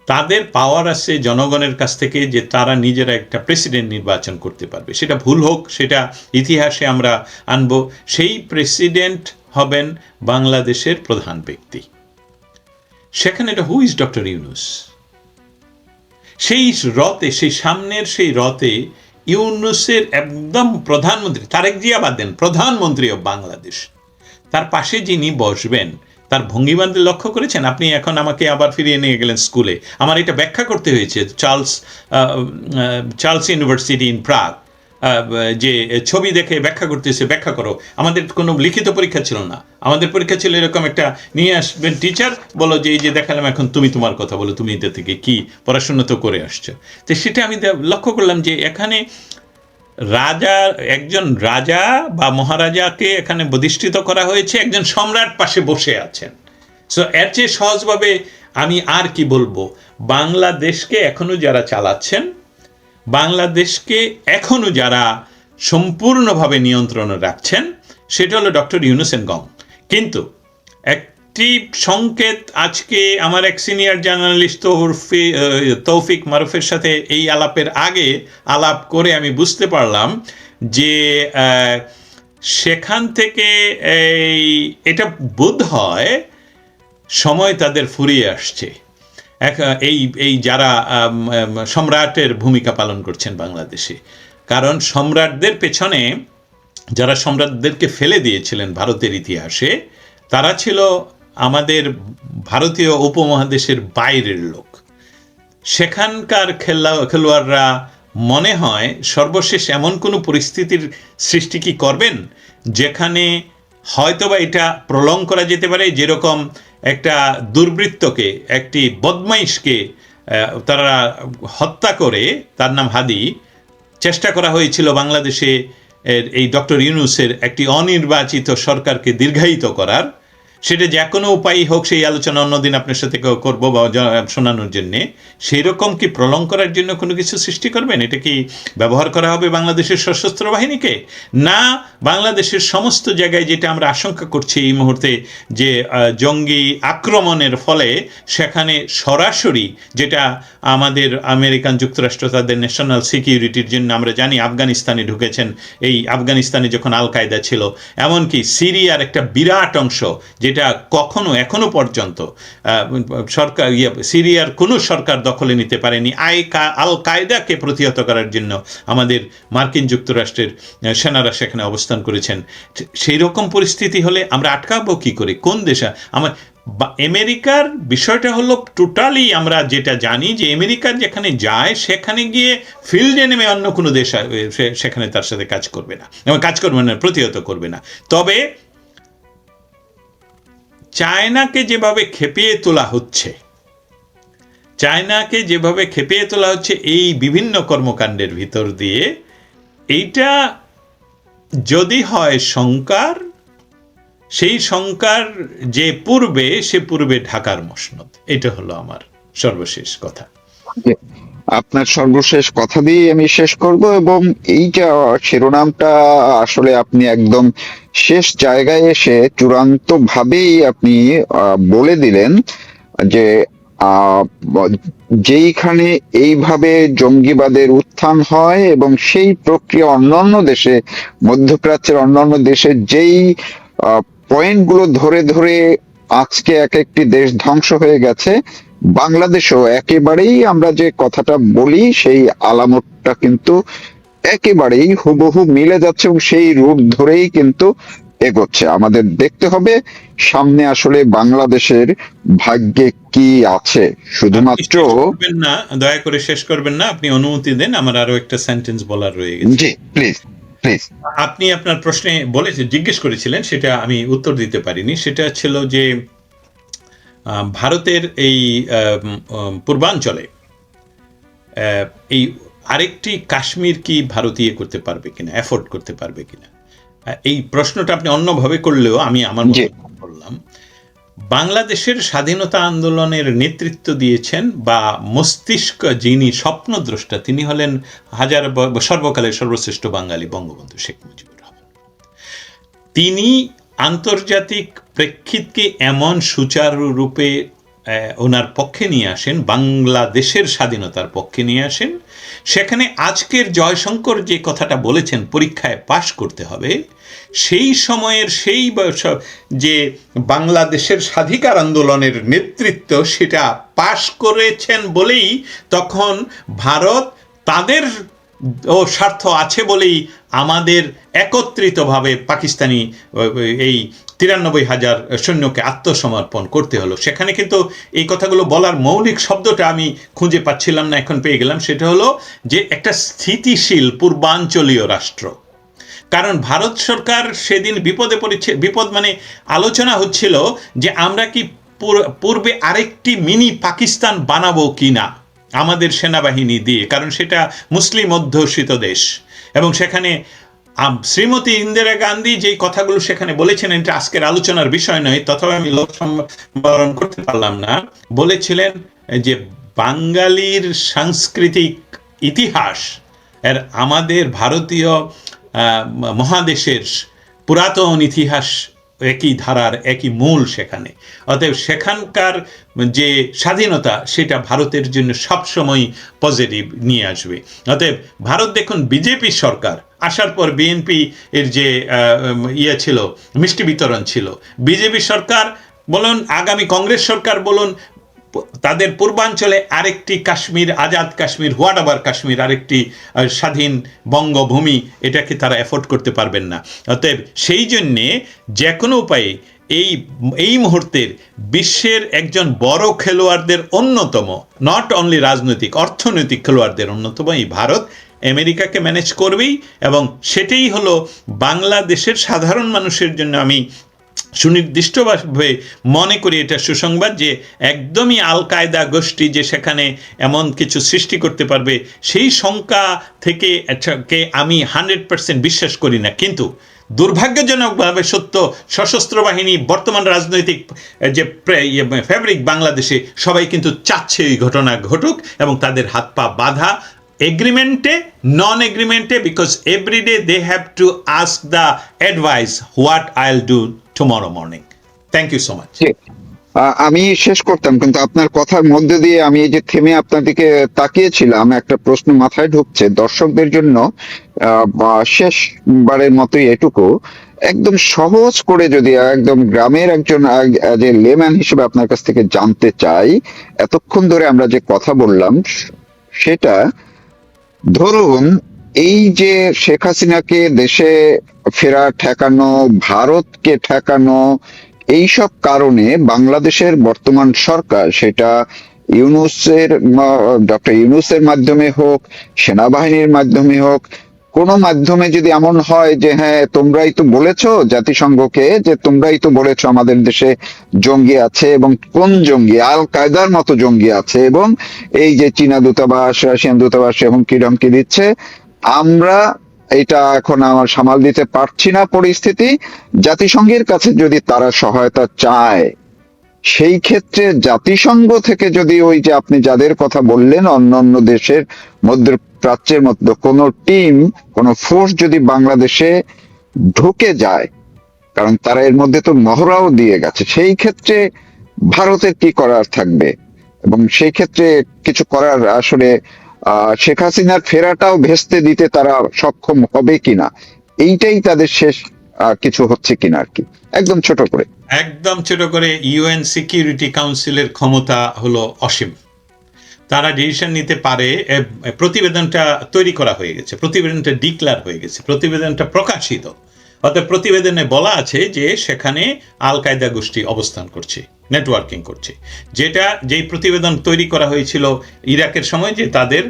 তাদের পাওয়ার আছে জনগণের কাছ থেকে যে তারা নিজেরা একটা প্রেসিডেন্ট নির্বাচন করতে পারবে। সেটা ভুল হোক, সেটা ইতিহাসে আমরা আনব। সেই প্রেসিডেন্ট হবেন বাংলাদেশের প্রধান ব্যক্তি। সেখানে এটা হু ইজ ডক্টর ইউনূস? সেই রথে, সেই সামনের সেই রথে ইউনূসের একদম প্রধানমন্ত্রী, তারেক জিয়া বাদ দেন, প্রধানমন্ত্রী অব বাংলাদেশ, তার পাশে যিনি বসবেন তার ভঙ্গিমান্তে লক্ষ্য করেছেন? আপনি এখন আমাকে আবার ফিরিয়ে নিয়ে গেলেন স্কুলে। আমার এটা ব্যাখ্যা করতে হয়েছে চার্লস ইউনিভার্সিটি ইন প্রাগ, যে ছবি দেখে ব্যাখ্যা করতেছে, ব্যাখ্যা করো। আমাদের কোনো লিখিত পরীক্ষা ছিল না, আমাদের পরীক্ষা ছিল এরকম একটা, নিয়ে আসবেন টিচার, বলো যে এই যে দেখালাম, এখন তুমি তোমার কথা বলো, তুমি এটা থেকে কি পড়াশোনা তো করে আসছো। তো সেটা আমি লক্ষ্য করলাম যে এখানে রাজা, একজন রাজা বা মহারাজাকে এখানে প্রতিষ্ঠিত করা হয়েছে, একজন সম্রাট পাশে বসে আছেন। সো এর চেয়ে সহজভাবে আমি আর কি বলবো? বাংলাদেশকে এখনো যারা চালাচ্ছেন, বাংলাদেশকে এখনো যারা সম্পূর্ণভাবে নিয়ন্ত্রণে রাখছেন, সেটা হলো ডক্টর ইউনূস এন্ড গং। কিন্তু একটি সংকেত আজকে আমার এক সিনিয়র জার্নালিস্ট তৌফিক মারুফের সাথে এই আলাপের আগে আলাপ করে আমি বুঝতে পারলাম যে সেখান থেকে এটা বোধ হয় সময় তাদের ফুরিয়ে আসছে। এই যারা সম্রাটের ভূমিকা পালন করছেন বাংলাদেশে, কারণ সম্রাটদের পেছনে যারা সম্রাটদেরকে ফেলে দিয়েছিলেন ভারতের ইতিহাসে, তারা ছিল আমাদের ভারতীয় উপমহাদেশের বাইরের লোক। সেখানকার খেলোয়াড়রা মনে হয় সর্বশেষ এমন কোনো পরিস্থিতির সৃষ্টি কি করবেন যেখানে হয়তোবা এটা প্রলং করা যেতে পারে, যেরকম একটা দুর্বৃত্তকে, একটি বদমাইশকে তারা হত্যা করে, তার নাম হাদি, চেষ্টা করা হয়েছিল বাংলাদেশে এই ডক্টর ইউনূসের একটি অনির্বাচিত সরকারকে দীর্ঘায়িত করার। সেটা যে কোনো উপায়ই হোক, সেই আলোচনা অন্যদিন আপনার সাথে করবো বা শোনানোর জন্যে। সেই রকম কি প্রলং করার জন্য কোনো কিছু সৃষ্টি করবেন? এটা কি ব্যবহার করা হবে বাংলাদেশের সশস্ত্র বাহিনীকে? না বাংলাদেশের সমস্ত জায়গায়, যেটা আমরা আশঙ্কা করছি এই মুহূর্তে, যে জঙ্গি আক্রমণের ফলে সেখানে সরাসরি, যেটা আমাদের আমেরিকান যুক্তরাষ্ট্র তাদের ন্যাশনাল সিকিউরিটির জন্য, আমরা জানি আফগানিস্তানে ঢুকেছেন, এই আফগানিস্তানে যখন আল কায়দা ছিল, এমনকি সিরিয়ার একটা বিরাট অংশ, যেটা কখনো এখনো পর্যন্ত সরকার সিরিয়ার কোনো সরকার দখলে নিতে পারেনি, আল কায়দাকে প্রতিহত করার জন্য আমাদের মার্কিন যুক্তরাষ্ট্রের সেনারা সেখানে অবস্থান করেছেন। সেই রকম পরিস্থিতি হলে আমরা আটকাবো কি করে? কোন দেশে আমেরিকার বিষয়টা হলো টোটালি, আমরা যেটা জানি যে আমেরিকার যেখানে যায় সেখানে গিয়ে ফিল্ডে নেমে অন্য কোনো দেশ সেখানে তার সাথে কাজ করবে না, এবং কাজ করবে না, প্রতিহত করবে না। তবে চায়নাকে যেভাবে খেপিয়ে তোলা হচ্ছে, এই বিভিন্ন কর্মকাণ্ডের ভিতর দিয়ে, এইটা যদি হয় শঙ্কার, সেই শঙ্কার যে পূর্বে ঢাকার মসনদ। এটা হলো আমার সর্বশেষ কথা। আপনার সর্বশেষ কথা দিয়ে আমি শেষ করব, এবং এইটা শিরোনামটা আসলে আপনি একদম শেষ জায়গায় এসে চূড়ান্ত ভাবেই আপনি বলে দিলেন যে যেইখানে এইভাবে জঙ্গিবাদের উত্থান হয় এবং সেই প্রক্রিয়া অন্যান্য দেশে, মধ্যপ্রাচ্যের অন্যান্য দেশে যেই পয়েন্টগুলো ধরে ধরে আজকে এক একটি দেশ ধ্বংস হয়ে গেছে, বাংলাদেশও একেবারেই আমরা যে কথাটা বলি সেই আলামতটা কিন্তু একেবারেই হুবহু মিলে যাচ্ছে, এবং সেই রূট ধরেই কিন্তু এগোচ্ছে। আমাদের দেখতে হবে সামনে আসলে বাংলাদেশের ভাগ্যে কি আছে। শুধুমাত্র না, দয়া করে শেষ করবেন না, আপনি অনুমতি দেন, আমার আরো একটা সেন্টেন্স বলার রয়ে গেছে। জি প্লিজ প্লিজ। আপনি আপনার প্রশ্নে জিজ্ঞেস করেছিলেন, সেটা আমি উত্তর দিতে পারিনি। সেটা ছিল যে ভারতের এই পূর্বাঞ্চলে এই আরেকটি কাশ্মীর কি ভারতীয় করতে পারবে কিনা, এফোর্ড করতে পারবে কিনা। এই প্রশ্নটা আপনি অন্যভাবে করলেও আমি আমার মতো বললাম। বাংলাদেশের স্বাধীনতা আন্দোলনের নেতৃত্ব দিয়েছেন বা মস্তিষ্ক যিনি স্বপ্নদ্রষ্টা, তিনি হলেন সর্বকালের সর্বশ্রেষ্ঠ বাঙালি বঙ্গবন্ধু শেখ মুজিবুর রহমান। তিনি আন্তর্জাতিক প্রেক্ষিতকে এমন সুচারুরূপে ওনার পক্ষে নিয়ে আসেন, বাংলাদেশের স্বাধীনতার পক্ষে নিয়ে আসেন। সেখানে আজকের জয়শঙ্কর যে কথাটা বলেছেন, পরীক্ষায় পাশ করতে হবে, সেই সময়ের সেই যে বাংলাদেশের স্বাধিকার আন্দোলনের নেতৃত্ব, সেটা পাশ করেছেন বলেই তখন ভারত তাদের স্বার্থ আছে বলেই আমাদের একত্রিতভাবে পাকিস্তানি এই 93,000 সৈন্যকে আত্মসমর্পণ করতে হলো। সেখানে কিন্তু এই কথাগুলো বলার মৌলিক শব্দটা আমি খুঁজে পাচ্ছিলাম না, এখন পেয়ে গেলাম। সেটা হলো যে একটা স্থিতিশীল পূর্বাঞ্চলীয় রাষ্ট্র। কারণ ভারত সরকার সেদিন বিপদে পড়েছে, বিপদ মানে আলোচনা হচ্ছিল যে আমরা কি পূর্বে আরেকটি মিনি পাকিস্তান বানাবো কিনা আমাদের সেনাবাহিনী দিয়ে, কারণ সেটা মুসলিম অধ্যুষিত দেশ। এবং সেখানে শ্রীমতী ইন্দিরা গান্ধী যেই কথাগুলো সেখানে বলেছেন, এটা আজকের আলোচনার বিষয় নয়, তথাপি আমি লোক সম্বরণ করতে পারলাম না। বলেছিলেন যে বাঙালির সাংস্কৃতিক ইতিহাস এর আমাদের ভারতীয় মহাদেশের পুরাতন ইতিহাস একই ধারার একই মূল সেখানে। অতএব সেখানকার যে স্বাধীনতা সেটা ভারতের জন্য সবসময় পজিটিভ নিয়ে আসবে। অতএব ভারত দেখুন বিজেপি সরকার আসার পর বিএনপি এর যে ছিল, মিষ্টি বিতরণ ছিল, বিজেপি সরকার বলুন, আগামী কংগ্রেস সরকার বলুন, তাদের পূর্বাঞ্চলে আরেকটি কাশ্মীর, আজাদ কাশ্মীর, হোয়াট এভার কাশ্মীর, আরেকটি স্বাধীন বঙ্গভূমি, এটাকে তারা এফোর্ড করতে পারবেন না। অতএব সেই জন্যে যে কোনো উপায়ে এই মুহূর্তের বিশ্বের একজন বড় খেলোয়াড়দের অন্যতম, নট অনলি রাজনৈতিক, অর্থনৈতিক খেলোয়াড়দের অন্যতম এই ভারত আমেরিকাকে ম্যানেজ করবেই। এবং সেটাই হলো বাংলাদেশের সাধারণ মানুষের জন্য আমি সুনির্দিষ্টভাবে মনে করি এটা সুসংবাদ, যে একদমই আল কায়দা গোষ্ঠী যে সেখানে এমন কিছু সৃষ্টি করতে পারবে সেই শঙ্কা থেকে আমি 100% বিশ্বাস করি না। কিন্তু দুর্ভাগ্যজনকভাবে সত্য, সশস্ত্র বাহিনী, বর্তমান রাজনৈতিক যে ফ্যাব্রিক বাংলাদেশে, সবাই কিন্তু চাচ্ছে এই ঘটনা ঘটুক এবং তাদের হাত পা বাঁধা এগ্রিমেন্টে, নন এগ্রিমেন্টে, because everyday they have to ask the advice what I'll do tomorrow morning. Thank you so much. আমি শেষ করতাম, কিন্তু আপনার কথার মধ্যে দিয়ে আমি এই যে থেমে আপনার দিকে তাকিয়েছিলাম, একটা প্রশ্ন মাথায় ঢুকছে দর্শকদের জন্য। শেষবারের মতোই এটুকু, একদম সহজ করে যদি একদম গ্রামের একজন যে লেম্যান হিসেবে আপনার কাছ থেকে জানতে চাই, এতক্ষণ ধরে আমরা যে কথা বললাম সেটা, ধরুন এই যে শেখ হাসিনাকে দেশে ফেরা ঠেকানো, ভারতকে ঠেকানো, এইসব কারণে বাংলাদেশের বর্তমান সরকার, সেটা ডক্টর ইউনূসের মাধ্যমে হোক, সেনাবাহিনীর মাধ্যমে হোক, কোন মাধ্যমে যদি এমন হয় যে হ্যাঁ তোমরাই তো বলেছো জাতিসংঘকে, যে তোমরাই তো বলেছো আমাদের দেশে জঙ্গি আছে, এবং কোন জঙ্গি, আল কায়দার মতো জঙ্গি আছে, এবং এই যে চীনা দূতাবাস, রাশিয়ান দূতাবাস হুমকি ধমকি দিচ্ছে, আমরা এটা এখন আমার সামাল দিতে পারছি না পরিস্থিতি, জাতিসংঘের কাছে যদি তারা সহায়তা চায়, সেই ক্ষেত্রে জাতিসংঘ থেকে যদি ওই যে আপনি যাদের কথা বললেন অন্যান্য দেশের, মধ্যপ্রাচ্যের মধ্যে কোন টিম, কোন ফোর্স যদি বাংলাদেশে ঢুকে যায়, কারণ তারা এর মধ্যে তো মহড়াও দিয়ে গেছে, সেই ক্ষেত্রে ভারতের কি করার থাকবে, এবং সেই ক্ষেত্রে কিছু করার আসলে শেখ হাসিনার ফেরাটাও ভেস্তে দিতে তারা সক্ষম হবে কিনা, এইটাই তাদের শেষ কিছু হচ্ছে কিনা আর কি, একদম ছোট করে। একদম ছোট করে, ইউএন সিকিউরিটি কাউন্সিলের ক্ষমতা হলো অসীম, তারা ডিসিশন নিতে পারে। প্রতিবেদনটা তৈরি করা হয়ে গেছে, প্রতিবেদনটা ডিক্লার হয়ে গেছে, প্রতিবেদনটা প্রকাশিত। অর্থাৎ প্রতিবেদনে বলা আছে যে সেখানে আল কায়দা গোষ্ঠী অবস্থান করছে, নেটওয়ার্কিং করছে। যেই প্রতিবেদন তৈরি করা হয়েছিল ইরাকের সময়, যে তাদের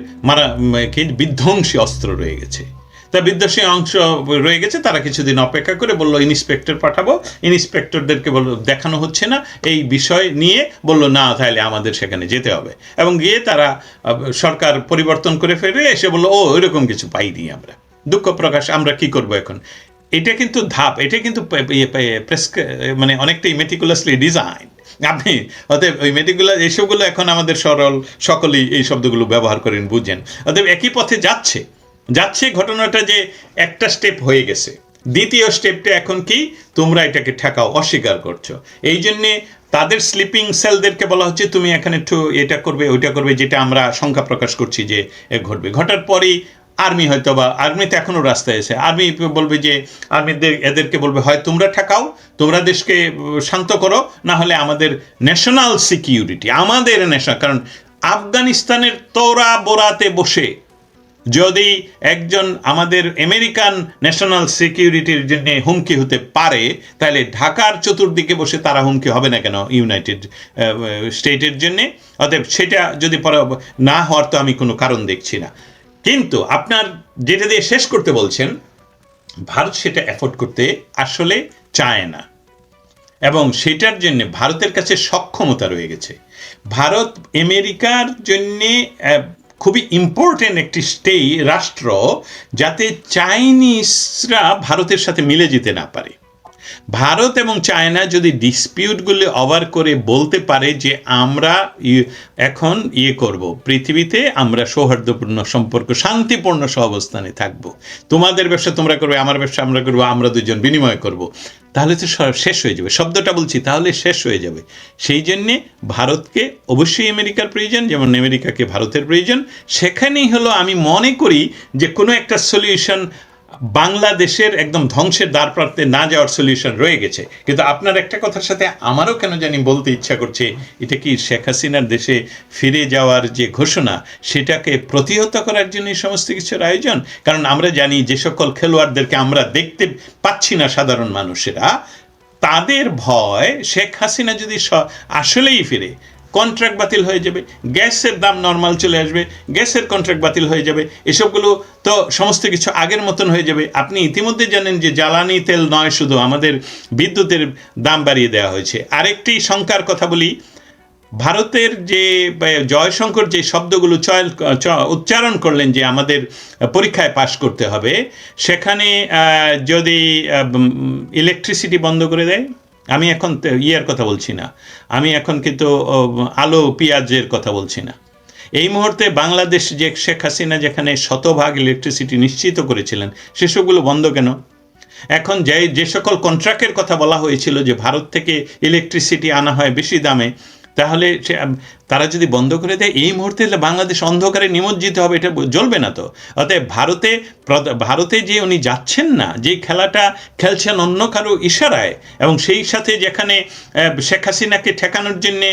বিধ্বংসী অস্ত্র রয়ে গেছে, তা বিধ্বংসী অংশ রয়ে গেছে, তারা কিছুদিন অপেক্ষা করে বললো ইন্সপেক্টর পাঠাবো, ইন্সপেক্টরদেরকে বললো দেখানো হচ্ছে না, এই বিষয় নিয়ে বললো না তাহলে আমাদের সেখানে যেতে হবে, এবং গিয়ে তারা সরকার পরিবর্তন করে ফেলে এসে বললো ও ওইরকম কিছু পাইনি আমরা, দুঃখ প্রকাশ, আমরা কি করবো এখন। এটা কিন্তু ধাপ, এটা কিন্তু মানে অনেকটাই মেটিকুলাসলি ডিজাইন। আপনি অতএব ওই মেটিকুলাস এইসবগুলো এখন আমাদের সরল সকলেই এই শব্দগুলো ব্যবহার করেন, বুঝেন। অতএব একই পথে যাচ্ছে ঘটনাটা, যে একটা স্টেপ হয়ে গেছে, দ্বিতীয় স্টেপটা এখন কি, তোমরা এটাকে ঠেকাও, অস্বীকার করছো। এই জন্যে তাদের স্লিপিং সেলদেরকে বলা হচ্ছে তুমি এখানে একটু এটা করবে ওইটা করবে, যেটা আমরা শঙ্কা প্রকাশ করছি যে ঘটবে। ঘটার পরেই আর্মি হয়তো, বা আর্মি তো এখনো রাস্তায় এসে, আর্মি বলবে যে এদেরকে বলবে হয় তোমরা ঠেকাও, তোমরা দেশকে শান্ত করো, না হলে আমাদের ন্যাশনাল সিকিউরিটি, আমাদের ন্যাশনাল, কারণ আফগানিস্তানের তোরা বোরাতে বসে যদি একজন আমাদের আমেরিকান ন্যাশনাল সিকিউরিটির জন্য হুমকি হতে পারে, তাহলে ঢাকার চতুর্দিকে বসে তারা হুমকি হবে না কেন ইউনাইটেড স্টেটের জন্যে? অতএব সেটা যদি না হওয়ার তো আমি কোনো কারণ দেখছি না। কিন্তু আপনার যেটা দিয়ে শেষ করতে বলছেন, ভারত সেটা এফোর্ড করতে আসলে চায় না, এবং সেটার জন্য ভারতের কাছে সক্ষমতা রয়ে গেছে। ভারত আমেরিকার জন্যে খুবই ইম্পর্টেন্ট একটি রাষ্ট্র, যাতে চাইনিজরা ভারতের সাথে মিলে যেতে না পারে। ভারত এবং চায়না যদি ডিসপিউটগুলি ওভার করে বলতে পারে যে আমরা এখন করব, পৃথিবীতে আমরা সৌহার্দ্যপূর্ণ সম্পর্ক, শান্তিপূর্ণ সহাবস্থানে থাকবো, তোমাদের ব্যবসা তোমরা করবে, আমার ব্যবসা আমরা করবো, আমরা দুজন বিনিময় করব, তাহলে তো সব শেষ হয়ে যাবে, শব্দটা বলছি, তাহলে শেষ হয়ে যাবে। সেই জন্যে ভারতকে অবশ্যই আমেরিকার প্রয়োজন, যেমন আমেরিকাকে ভারতের প্রয়োজন। সেখানেই হলো আমি মনে করি যে কোনো একটা সলিউশন বাংলাদেশের একদম ধ্বংসের দ্বার প্রান্তে না যাওয়ার সলিউশন রয়ে গেছে। কিন্তু আপনার একটা কথার সাথে আমারও কেন জানি বলতে ইচ্ছা করছে, এটা কি শেখ হাসিনার দেশে ফিরে যাওয়ার যে ঘোষণা, সেটাকে প্রতিহত করার জন্য এই সমস্ত কিছুর আয়োজন? কারণ আমরা জানি যে সকল খেলোয়াড়দেরকে আমরা দেখতে পাচ্ছি না সাধারণ মানুষেরা, তাদের ভয় শেখ হাসিনা যদি আসলেই ফিরে, কন্ট্রাক্ট বাতিল হয়ে যাবে, গ্যাসের দাম নর্মাল চলে আসবে, গ্যাসের কন্ট্রাক্ট বাতিল হয়ে যাবে, এসবগুলো তো সমস্ত কিছু আগের মতন হয়ে যাবে। আপনি ইতিমধ্যে জানেন যে জ্বালানি তেল নয়, শুধু আমাদের বিদ্যুতের দাম বাড়িয়ে দেওয়া হয়েছে। আরেকটি শঙ্কার কথা বলি, ভারতের যে জয়শঙ্কর যে শব্দগুলো উচ্চারণ করলেন যে আমাদের পরীক্ষায় পাশ করতে হবে, সেখানে যদি ইলেকট্রিসিটি বন্ধ করে দেয়, আমি এখন ইয়ের কথা বলছি না, আমি এখন কিন্তু আলো পেঁয়াজের কথা বলছি না। এই মুহূর্তে বাংলাদেশ যে শেখ হাসিনা যেখানে শতভাগ ইলেকট্রিসিটি নিশ্চিত করেছিলেন, সেসবগুলো বন্ধ কেন? এখন যে সকল কন্ট্রাক্টের কথা বলা হয়েছিল যে ভারত থেকে ইলেকট্রিসিটি আনা হয় বেশি দামে, তাহলে তারা যদি বন্ধ করে দেয়, এই মুহূর্তে বাংলাদেশ অন্ধকারে নিমজ্জিত হবে, এটা জ্বলবে না তো। অতএব ভারতে যে উনি যাচ্ছেন না, যে খেলাটা খেলছেন অন্য কারো ইশারায়, এবং সেই সাথে যেখানে শেখ হাসিনাকে ঠেকানোর জন্যে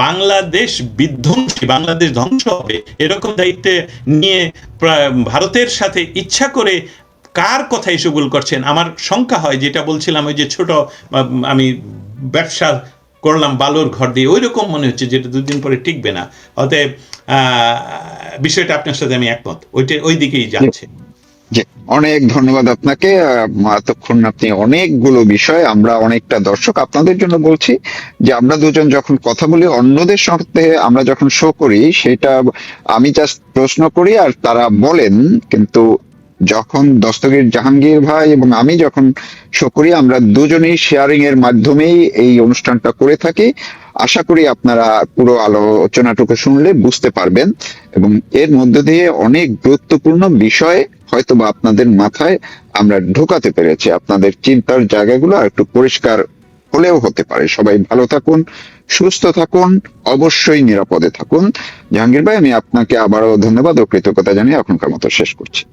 বাংলাদেশ বিধ্বংসী, বাংলাদেশ ধ্বংস হবে, এরকম দায়িত্বে নিয়ে ভারতের সাথে ইচ্ছা করে কার কথা এসবগুলো করছেন? আমার শঙ্কা হয়, যেটা বলছিলাম, ওই যে ছোট আমি ব্যবসা করলাম বালুর ঘর দিয়ে, ওই রকম মনে হচ্ছে, যেটা দুদিন পরে টিকবে না। অতএব বিষয়টা আপনার সাথে আমি একমত, ওই দিকেই যাচ্ছে। জি, অনেক ধন্যবাদ আপনাকে। এতক্ষণ আপনি অনেকগুলো বিষয়, আমরা অনেকটা দর্শক আপনাদের জন্য বলছি যে আমরা দুজন যখন কথা বলি অন্যদের সাথে, আমরা যখন শো করি, সেটা আমি জাস্ট প্রশ্ন করি আর তারা বলেন, কিন্তু যখন দস্তগীর জাহাঙ্গীর ভাই এবং আমি যখন শো করি, আমরা দুজনেই শেয়ারিং এর মাধ্যমেই এই অনুষ্ঠানটা করে থাকি। আশা করি আপনারা পুরো আলোচনাটুকু শুনলে বুঝতে পারবেন, এবং এর মধ্যে দিয়ে অনেক গুরুত্বপূর্ণ বিষয় হয়তো বা আপনাদের মাথায় আমরা ঢোকাতে পেরেছি। আপনাদের চিন্তার জায়গাগুলো আর একটু পরিষ্কার হলেও হতে পারে। সবাই ভালো থাকুন, সুস্থ থাকুন, অবশ্যই নিরাপদে থাকুন। জাহাঙ্গীর ভাই, আমি আপনাকে আবারও ধন্যবাদ ও কৃতজ্ঞতা জানিয়ে এখনকার মতো শেষ করছি।